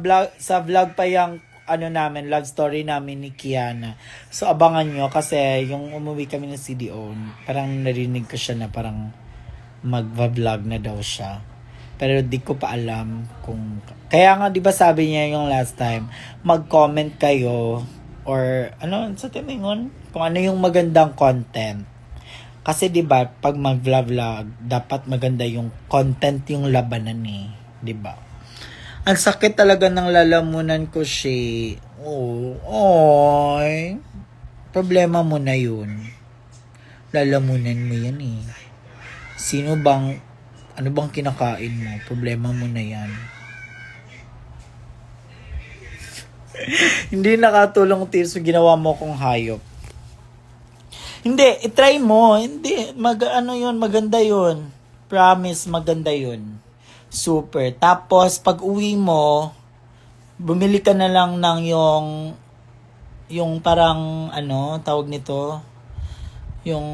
vlog pa yung namin, love story namin ni Kiana. So, abangan nyo kasi yung umuwi kami ng CDO, parang narinig ko siya na parang mag-vlog na daw siya. Pero di ko pa alam kung... Kaya nga, di ba sabi niya yung last time, mag-comment kayo or sa timingon, kung ano yung magandang content. Kasi di ba pag mag-vlog, dapat maganda yung content yung labanan di ba? Ang sakit talaga ng lalamunan ko, Shay. Problema mo na yun. Lalamunan mo yan eh. Ano bang kinakain mo? Problema mo na yan. Hindi nakatulong tips yung ginawa mo kung hayop. Hindi, itry mo. Hindi, maganda yun. Promise, maganda yun. Super. Tapos, pag uwi mo, bumili ka na lang ng yung parang, tawag nito, yung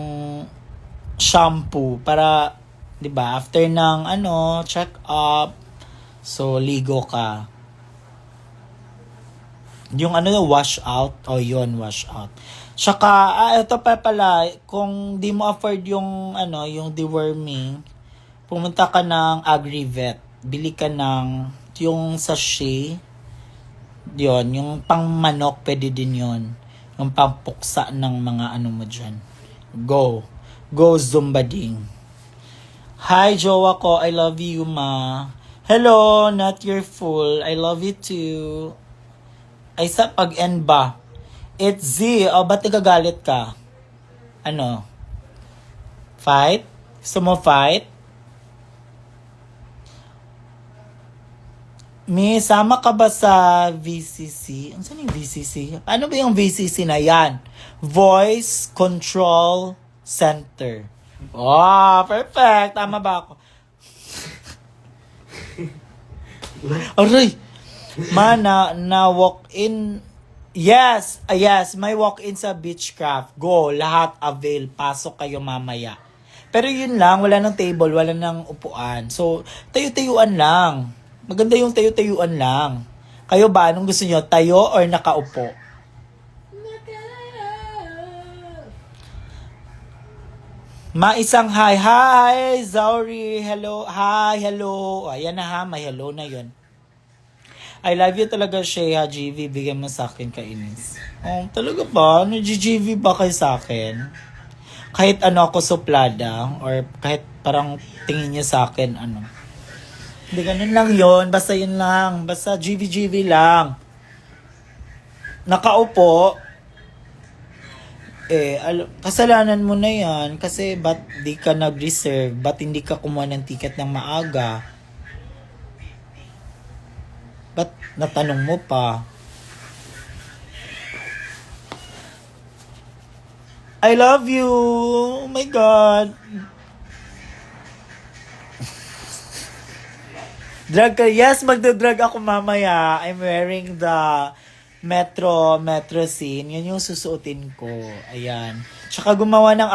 shampoo para, 'di ba, after ng check up, so ligo ka. Yung wash out, yun, wash out. Tsaka, ito pa pala, kung di mo afford yung yung deworming, pumunta ka ng Agrivet, bili ka ng yung sachet, yun, yung pang manok, pwede din yun. Yung pampuksa ng mga mo dyan. Go Zumbading. Hi, jowa ko. I love you, ma. Hello, not your fool. I love you too. Ay, sa pag-end ba? It's Z. Ba't nagagalit ka? Fight? Gusto mo fight? May sama ka ba sa VCC? Ano yung VCC? Ano ba yung VCC na yan? Voice Control Center. Perfect. Tama ba ako? Aray! Na walk-in. Yes, may walk-in sa Beechcraft. Go, lahat avail. Pasok kayo mamaya. Pero yun lang, wala ng table, wala ng upuan. So, tayo-tayuan lang. Maganda yung tayo-tayuan lang. Kayo ba, anong gusto nyo? Tayo or nakaupo? Isang hi. Hi, Zauri. Hello. Hi, hello. Ayan na ha, may hello na yun. I love you talaga, Shea. GV, bigyan mo sa akin kainis. Talaga ba? GGV ba kayo sa akin? Kahit ako suplada, or kahit parang tingin niya sa akin, Hindi, ganun lang yon. Basta yun lang. Basta GV lang. Nakaupo. Kasalanan mo na yan. Kasi ba't di ka nag-reserve? Ba't hindi ka kumuha ng ticket ng maaga? Ba't natanong mo pa? I love you. Oh my God. Drag ka? Yes, magda-drag ako mamaya. I'm wearing the Metro scene. Yun yung susuotin ko. Ayan. Tsaka gumawa ng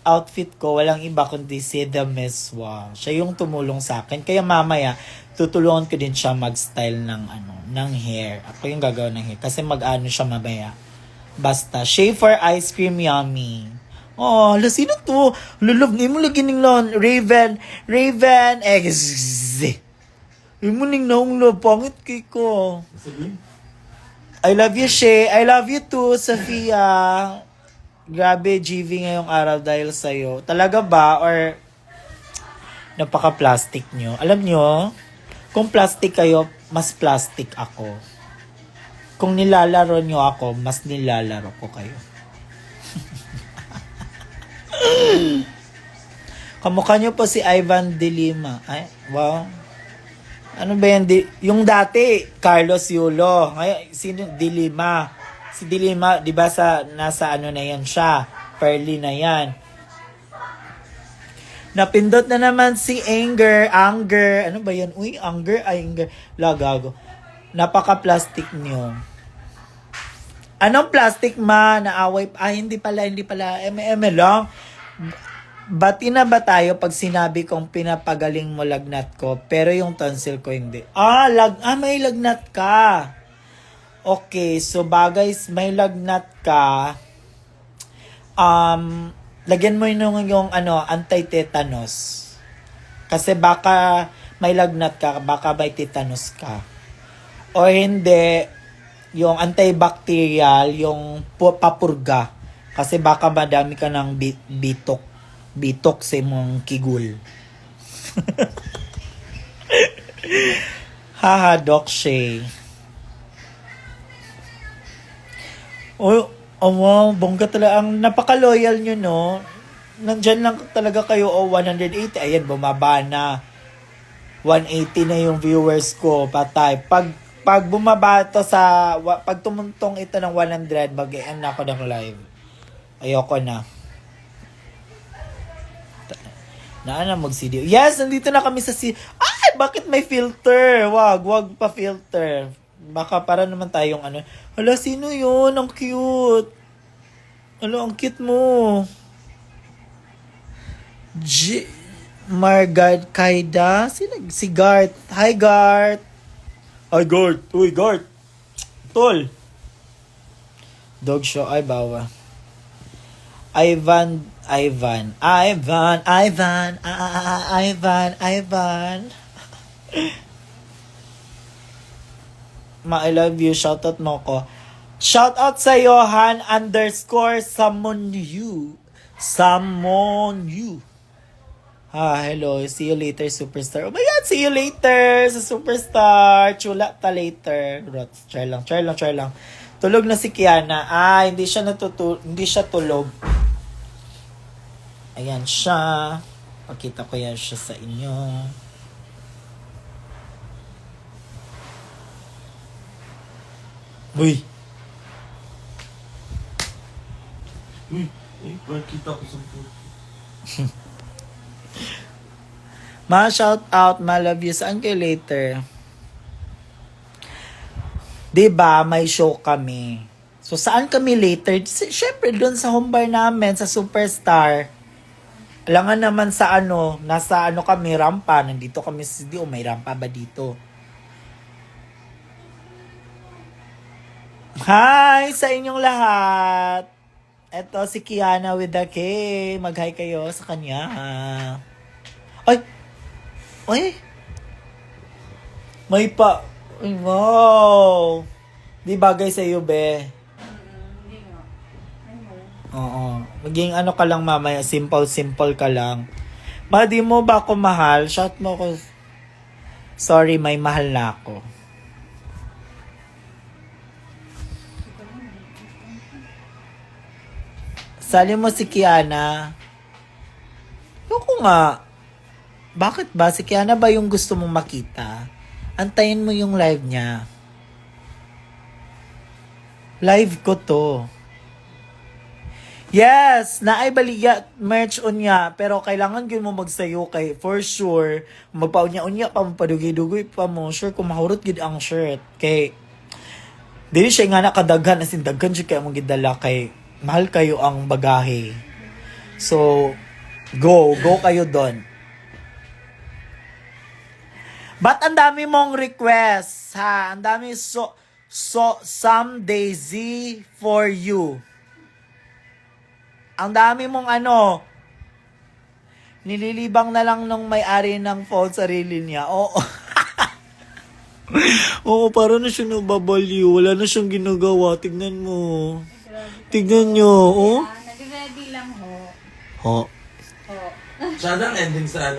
outfit ko. Walang iba kundi si The Meswa. Siya yung tumulong sa akin. Kaya mamaya, tutulungan ko din siya mag-style ng hair. Ako yung gagawa ng hair. Kasi siya mamaya. Basta. Shave for ice cream yummy. Sino to? Lulog na mo lagi ng Raven. Yung muning naong love, pangit kay ko. I love you, Shay. I love you too, Sofia. Grabe, GV ngayong araw dahil sa'yo. Talaga ba? Or napaka-plastic nyo? Alam nyo, kung plastic kayo, mas plastic ako. Kung nilalaro nyo ako, mas nilalaro ko kayo. Kamukha nyo po si Ivan De Lima. Ay, wow. Ano ba yan? Yung dati, Carlos Yulo. Ngayon, sino? De Lima. Si De Lima, di ba nasa na yan siya? Pearly na yan. Napindot na naman si Anger. Ano ba yan? Uy, Anger. Lagago. Napaka-plastic nyo. Anong plastic naaway? Hindi pala. Eme lang. Bati na ba tayo pag sinabi kong pinapagaling mo lagnat ko, pero yung tonsil ko hindi? May lagnat ka. Okay, so bagay, may lagnat ka. Lagyan mo yung anti-tetanus. Kasi baka may lagnat ka, baka may tetanus ka. O hindi, yung antibacterial, yung papurga. Kasi baka madami ka ng bitok sa mong kigul. Haha, Doc Shay. Wow, bongga talaga. Ang napaka-loyal nyo, no? nandyan lang talaga kayo o 180. Ayan, bumaba na. 180 na yung viewers ko, patay. Pag bumaba to pag tumuntong ito ng 100, mag-end na ako ng live. Ayoko na. Na mag-CD. Yes, nandito na kami sa Ay, bakit may filter? Wag pa filter. Baka para naman tayong ano. Hala, sino yun? Ang cute. Hala, ang cute mo. Margard Kaida? Si Gart. Hi, Gart. Hi, Gart. Uy, Gart. Tol. Dog show. Ay, bawa. Ivan. I love you. Shoutout mo ko. Shoutout sa Johan _Samon you. Hello. See you later, Superstar. Oh my God, see you later sa Superstar. Chula ta later. Try lang. Tulog na si Kiana. Hindi siya tulog. Ayan siya. Pakita ko yan siya sa inyo. Uy, Kita ko sa shout out, love you. Saan kayo later? Diba, may show kami. So, saan kami later? Siyempre, doon sa home bar namin, sa Superstar. Alangan naman sa nasa kami, rampa. Nandito kami sa studio. May rampa ba dito? Hi sa inyong lahat. Eto si Kiana with the K. Mag-hi kayo sa kanya. Ay! May pa. Ay, wow! Di bagay sa iyo, be? Hindi nga. Oo. Maging ka lang mamaya. Simple ka lang. Di mo ba ako mahal? Shout mo ko. Sorry, may mahal na ako. Sali mo si Kiana. Yoko nga. Bakit ba? Si Kiana ba yung gusto mong makita? Antayin mo yung live niya. Live ko to. Yes! Naay baliya merch unya. Pero kailangan yun mo magsayo kay for sure. Magpaunya-unya pa mo, padugi-dugoy pa mo. Sure, kung mahurot gid ang shirt. Kay, dili siya nga nakadaghan. As in, daghan siya kaya mong gidala kay mahal kayo ang bagahe. So, go kayo doon. Ba't ang dami mong request, ha? Ang dami some Daisy for you. Ang dami mong nililibang na lang nung may-ari ng phone sarili niya. Oo. Oo, parang na siya nababaliw. Wala na siyang ginagawa. Tignan mo. Tignan nyo, oh. Nag-ready lang ho. Oh. Siya ang ending sa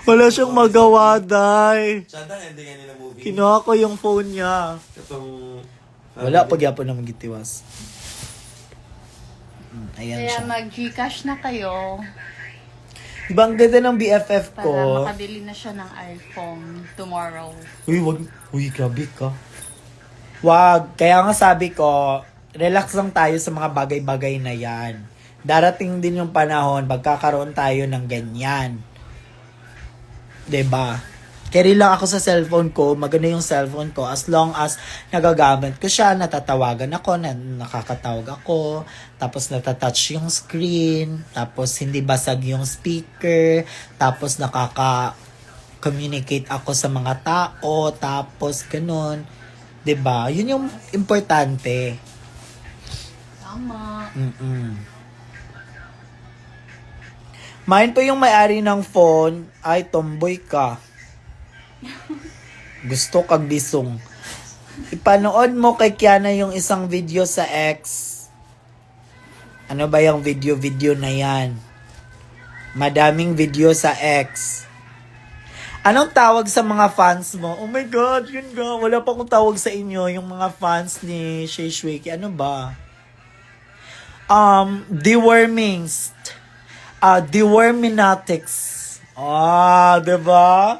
Wala siyang magawa, day. Siya ang ending ng movie. Kinuha ko yung phone niya. Itong... Wala, pagyapon na magitiwas. Ayan Kaya siya. mag-Gcash na kayo Diba, ang ganda ng BFF para ko? makabili na siya ng iPhone tomorrow. Uy, grabe ka. Wag. Kaya nga sabi ko, relax lang tayo sa mga bagay-bagay na yan. Darating din yung panahon, magkakaroon tayo ng ganyan. 'Di ba? Carry lang ako sa cellphone ko, maganda yung cellphone ko as long as nagagamit ko siya, natatawagan ako, nakakatawag ako, tapos natatouch yung screen, tapos hindi basag yung speaker, tapos nakaka-communicate ako sa mga tao, tapos ganun. 'Di ba? Yun yung importante. Tama. Main po yung may-ari ng phone, ay tomboy ka. Gusto kag bisong. Ipanood mo kay Kiana yung isang video sa X. Ano ba yung video na yan? Madaming video sa X. Anong tawag sa mga fans mo? Oh my God, yun nga. Wala pa akong tawag sa inyo, yung mga fans ni Shay Shweki. Ano ba? Dewormings. Deworminatics. Diba?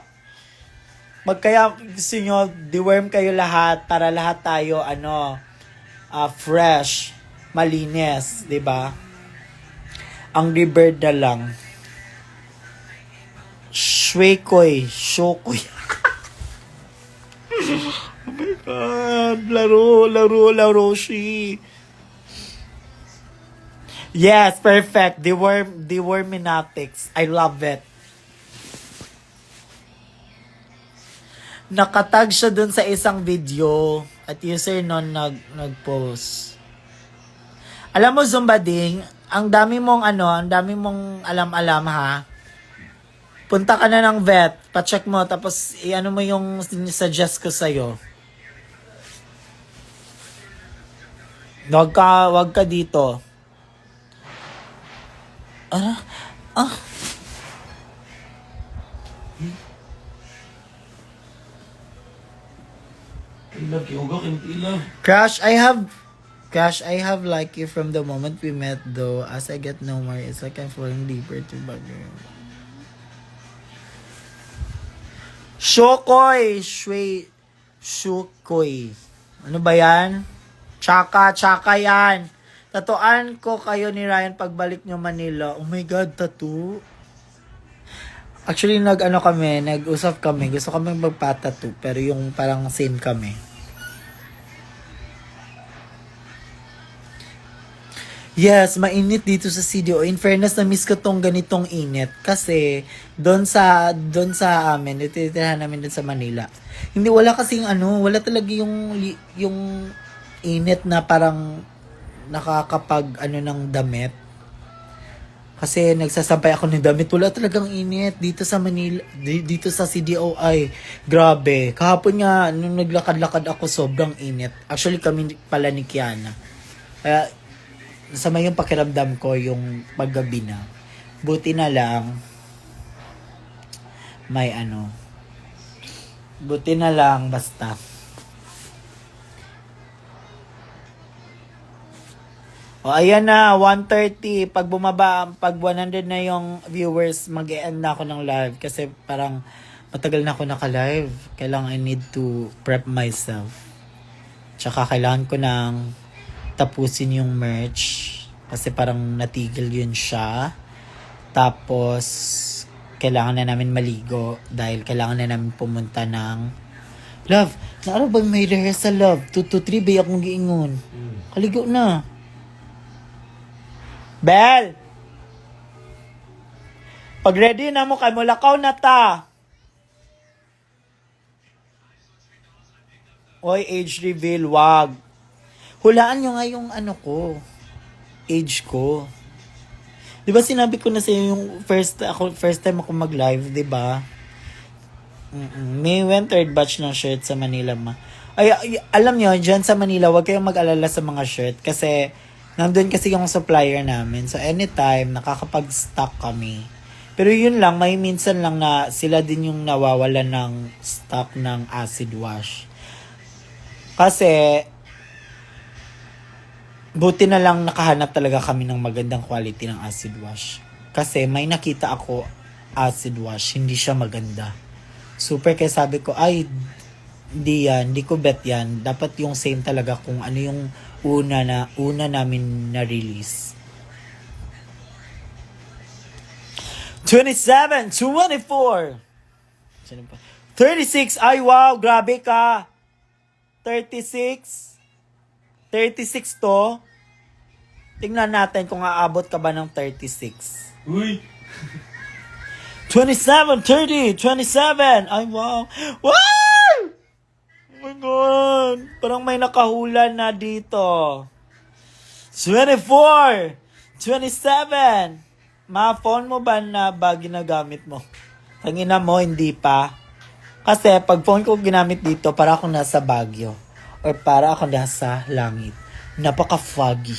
Magkaya gusto nyo, deworm kayo lahat para lahat tayo, fresh, malinis, diba? Ang rebird na lang. Shwekoy. Shokoy. Oh my God. Laro, she. Yes, perfect. Deworminatics. I love it. Nakatag siya dun sa isang video at user nun nag-post. Alam mo, Zumbading, ang dami mong alam-alam ha. Punta ka na ng vet, pa-check mo, tapos i-ano mo yung suggest ko sa'yo. Wag ka dito. Ilag, kiugok, ilag. Crush, I have liked you from the moment we met though. As I get no more, it's like I'm falling deeper to bagay. Shokoy! Shukoy. Ano ba yan? Tsaka yan. Tatuan ko kayo ni Ryan pagbalik nyo Manila. Oh my God, tattoo. Actually, nag-usap kami. Gusto kami magpa-tattoo, pero yung parang same kami. Yes, mainit dito sa CDO. In fairness, na-miss ko tong ganitong init. Kasi, doon sa amin, ititirahan namin doon sa Manila. Wala talaga yung init na parang nakakapag ng damit. Kasi nagsasampay ako ng damit. Wala talagang init dito sa Manila, dito sa CDO. Ay, grabe. Kahapon nga, nung naglakad-lakad ako, sobrang init. Actually, kami pala ni Kiana. Kaya, sama yung pakiramdam ko yung paggabi na. Buti na lang, buti na lang, basta. O, ayan na, 1:30. Pag 100 na yung viewers, mag-e-end na ako ng live. Kasi parang matagal na ako naka-live. Kailangan I need to prep myself. Tsaka kailangan ko ng tapusin yung merch. Kasi parang natigil yun siya. Tapos, kailangan na namin maligo. Dahil kailangan na namin pumunta ng... Love, naaraw ba may rehearsal, love? 2 to 3 ba akong giingon? Kaligo na. Bel! Pag ready na mo kay mulakaw na ta. Oy, age reveal, wag. Hulaan nyo nga yung age ko. Di ba sinabi ko na sa yung first time ako mag-live, di ba? May third batch ng shirt sa Manila Ay, alam nyo, dyan sa Manila, wag kayong mag-alala sa mga shirt kasi nandun kasi yung supplier namin. So, anytime, nakakapag-stock kami. Pero yun lang, may minsan lang na sila din yung nawawalan ng stock ng acid wash. Kasi, buti na lang nakahanap talaga kami ng magandang quality ng acid wash. Kasi may nakita ako acid wash, hindi siya maganda. Super, kaya sabi ko, ay, hindi ko bet yan. Dapat yung same talaga kung ano yung una namin na-release. 27, 24, 36, ay wow, grabe ka. 36 to. Tingnan natin kung aabot ka ba ng 36. Uy! 27, 30, 27. Ay, wow. Wow! Oh my God. Parang may nakahula na dito. 24, 27. Ma-phone mo ba na ba ginagamit mo? Tangina mo, hindi pa. Kasi pag phone ko ginamit dito, para akong nasa Baguio. Or para akong nasa langit. Napaka-foggy.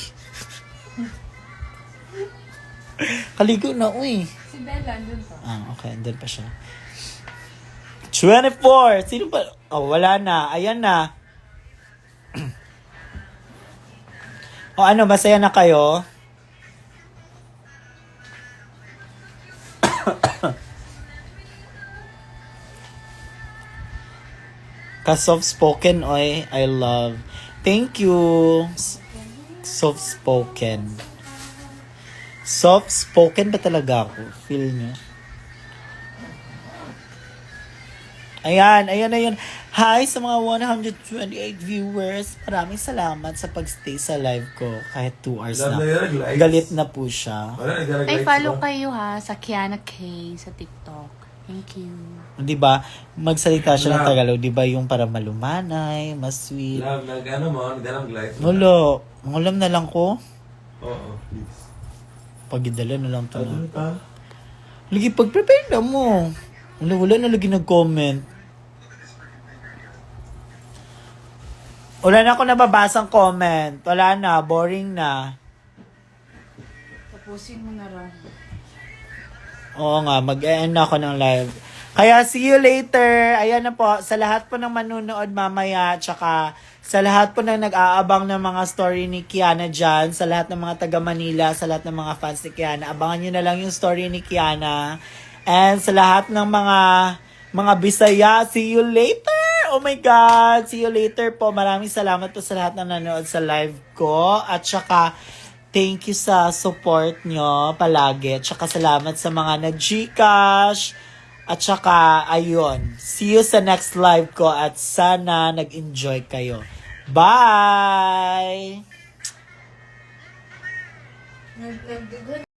Kaligo na, uy. Si Bella, andun pa. Okay, andun pa siya. 24! Sino ba? Oh, wala na. Ayan na. Masaya na kayo? Ka-soft-spoken, oy. I love. Thank you. Soft-spoken. Soft-spoken ba talaga ako? Feel nyo? Ayan. Hi sa mga 128 viewers. Maraming salamat sa pagstay sa live ko. Kahit 2 hours Love na na. yun, nag-likes. Galit na po siya. Wala, nag-likes Ay, follow ba? kayo ha sa Kiana K sa TikTok. Thank you. Di ba? Magsalita siya ng Love. Tagalog. Di ba yung para malumanay, mas sweet. Love, nag-ano mo, nag-likes. Wala. Mangulam na lang ko. Oo, please. Pagidala na lang to. Ano pa? Lagi, pag-prepare na mo. Wala na lagi nag-comment. Wala na ako nababasang comment. Wala na. Boring na. Tapusin mo na rin. Oo nga, mag-end na ako ng live. Kaya see you later. Ayan na po, sa lahat po ng manunood mamaya, tsaka sa lahat po ng nag-aabang ng mga story ni Kiana dyan, sa lahat ng mga taga Manila, sa lahat ng mga fans ni Kiana, abangan nyo na lang yung story ni Kiana. And sa lahat ng mga Bisaya, see you later! Oh my God! See you later po. Maraming salamat po sa lahat ng nanonood sa live ko. At saka, thank you sa support nyo palagi. At saka salamat sa mga nag-Gcash. At saka, ayun. See you sa next live ko at sana nag-enjoy kayo. Bye!